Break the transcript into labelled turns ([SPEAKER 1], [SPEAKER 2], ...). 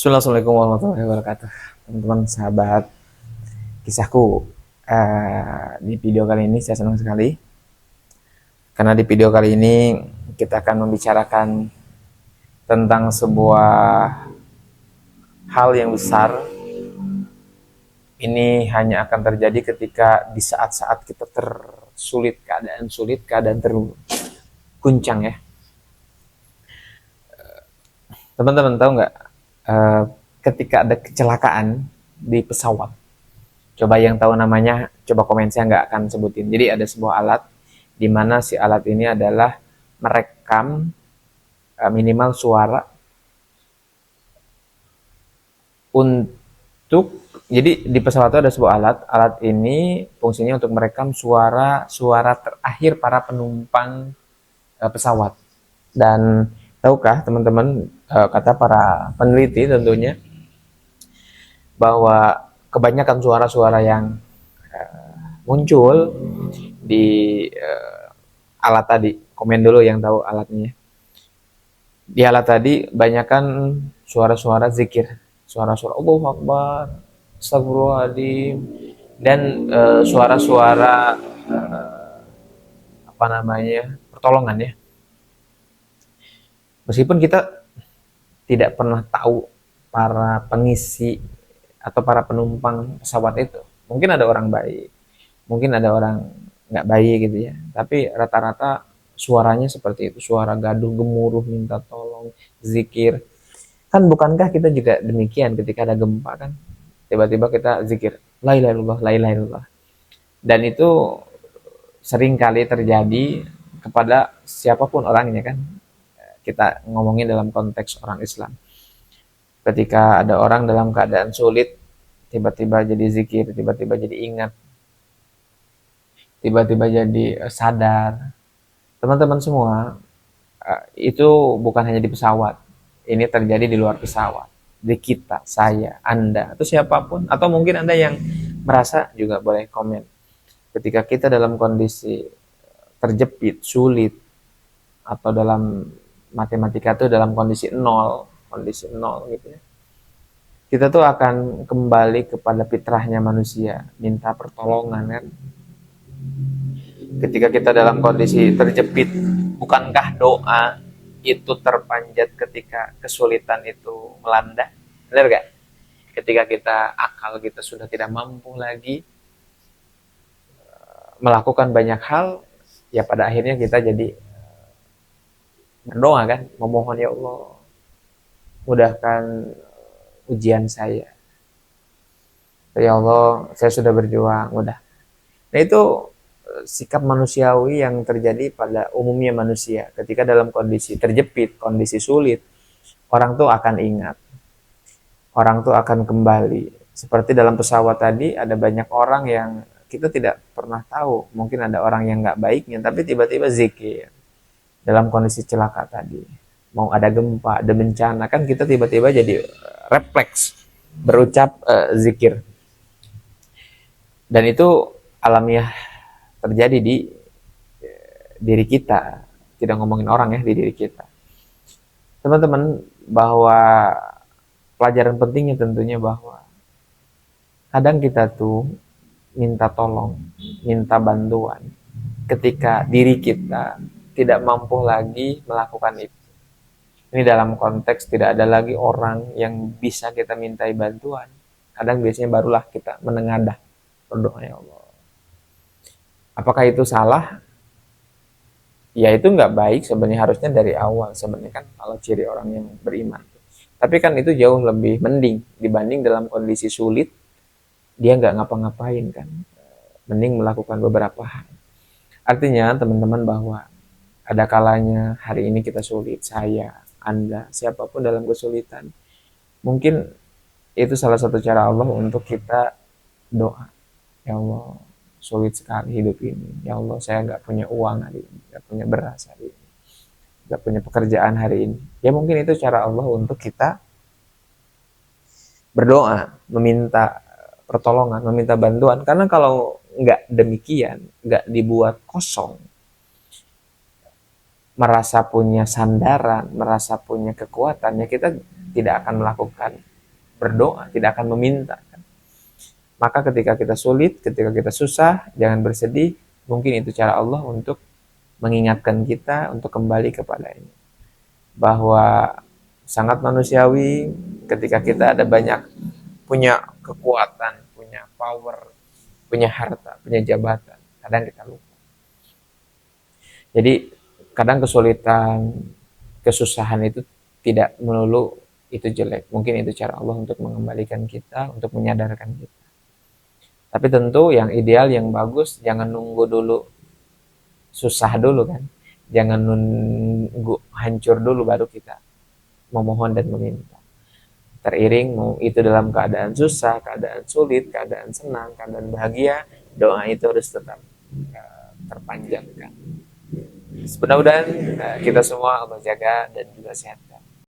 [SPEAKER 1] Assalamualaikum warahmatullahi wabarakatuh, teman-teman sahabat kisahku. Di video kali ini saya senang sekali karena di video kali ini kita akan membicarakan tentang sebuah hal yang besar. Ini hanya akan terjadi ketika di saat-saat kita sulit, keadaan terguncang ya. Teman-teman tahu nggak, ketika ada kecelakaan di pesawat, coba yang tahu namanya, coba komen, saya nggak akan sebutin. Jadi ada sebuah alat, di mana si alat ini adalah merekam minimal suara untuk, jadi di pesawat itu ada sebuah alat ini fungsinya untuk merekam suara terakhir para penumpang pesawat. Dan tahukah teman-teman, kata para peneliti tentunya, bahwa kebanyakan suara-suara yang muncul di alat tadi, komen dulu yang tahu alatnya. Di alat tadi banyakkan suara-suara zikir, suara-suara Allahu Akbar, Astagfirullahaladzim, dan suara-suara apa namanya, pertolongan ya. Meskipun kita tidak pernah tahu para pengisi atau para penumpang pesawat itu, mungkin ada orang baik, mungkin ada orang nggak baik gitu ya, tapi rata-rata suaranya seperti itu, suara gaduh gemuruh, minta tolong, zikir. Kan bukankah kita juga demikian ketika ada gempa kan, tiba-tiba kita zikir la ilaha illallah, la ilaha illallah. Dan itu sering kali terjadi kepada siapapun orangnya kan. Kita ngomongin dalam konteks orang Islam, ketika ada orang dalam keadaan sulit, tiba-tiba jadi zikir, tiba-tiba jadi ingat, tiba-tiba jadi sadar. Teman-teman semua, itu bukan hanya di pesawat, ini terjadi di luar pesawat, di kita, saya, Anda, atau siapapun, atau mungkin Anda yang merasa juga boleh komen. Ketika kita dalam kondisi terjepit, sulit, atau dalam matematika itu dalam kondisi nol gitu ya, kita tuh akan kembali kepada fitrahnya manusia, minta pertolongan kan. Ketika kita dalam kondisi terjepit, bukankah doa itu terpanjat ketika kesulitan itu melanda? Benar gak? Ketika akal kita sudah tidak mampu lagi melakukan banyak hal, ya pada akhirnya kita jadi berdoa kan, memohon, ya Allah mudahkan ujian saya, ya Allah saya sudah berjuang, mudah. Nah itu sikap manusiawi yang terjadi pada umumnya manusia. Ketika dalam kondisi terjepit, kondisi sulit, orang tuh akan ingat, orang tuh akan kembali. Seperti dalam pesawat tadi, ada banyak orang yang kita tidak pernah tahu, mungkin ada orang yang nggak baiknya, tapi tiba-tiba zikir dalam kondisi celaka tadi, mau ada gempa, ada bencana, kan kita tiba-tiba jadi refleks berucap zikir. Dan itu alamiah terjadi di diri kita, tidak ngomongin orang ya, di diri kita. Teman-teman, bahwa pelajaran pentingnya tentunya bahwa kadang kita tuh minta tolong, minta bantuan ketika diri kita tidak mampu lagi melakukan itu. Ini dalam konteks tidak ada lagi orang yang bisa kita mintai bantuan. Kadang biasanya barulah kita menengadah, berdoa, ya Allah. Apakah itu salah? Ya itu nggak baik sebenarnya, harusnya dari awal sebenarnya kan, kalau ciri orang yang beriman. Tapi kan itu jauh lebih mending dibanding dalam kondisi sulit dia nggak ngapa-ngapain kan. Mending melakukan beberapa hal. Artinya teman-teman, bahwa ada kalanya hari ini kita sulit, saya, Anda, siapapun dalam kesulitan, mungkin itu salah satu cara Allah untuk kita doa, ya Allah sulit sekali hidup ini, ya Allah saya nggak punya uang hari ini, nggak punya beras hari ini, nggak punya pekerjaan hari ini. Ya mungkin itu cara Allah untuk kita berdoa, meminta pertolongan, meminta bantuan. Karena kalau nggak demikian, nggak dibuat kosong, merasa punya sandaran, merasa punya kekuatan, ya kita tidak akan melakukan berdoa, tidak akan meminta. Maka ketika kita sulit, ketika kita susah, jangan bersedih. Mungkin itu cara Allah untuk mengingatkan kita untuk kembali kepadanya. Bahwa sangat manusiawi ketika kita ada banyak punya kekuatan, punya power, punya harta, punya jabatan. Kadang kita lupa. Jadi kadang kesulitan, kesusahan itu tidak melulu itu jelek. Mungkin itu cara Allah untuk mengembalikan kita, untuk menyadarkan kita. Tapi tentu yang ideal, yang bagus, jangan nunggu dulu susah dulu kan. Jangan nunggu hancur dulu baru kita memohon dan meminta. Teriring mau itu dalam keadaan susah, keadaan sulit, keadaan senang, keadaan bahagia, doa itu harus tetap terpanjangkan. Mudah-mudahan kita semua Allah jaga dan juga sehat.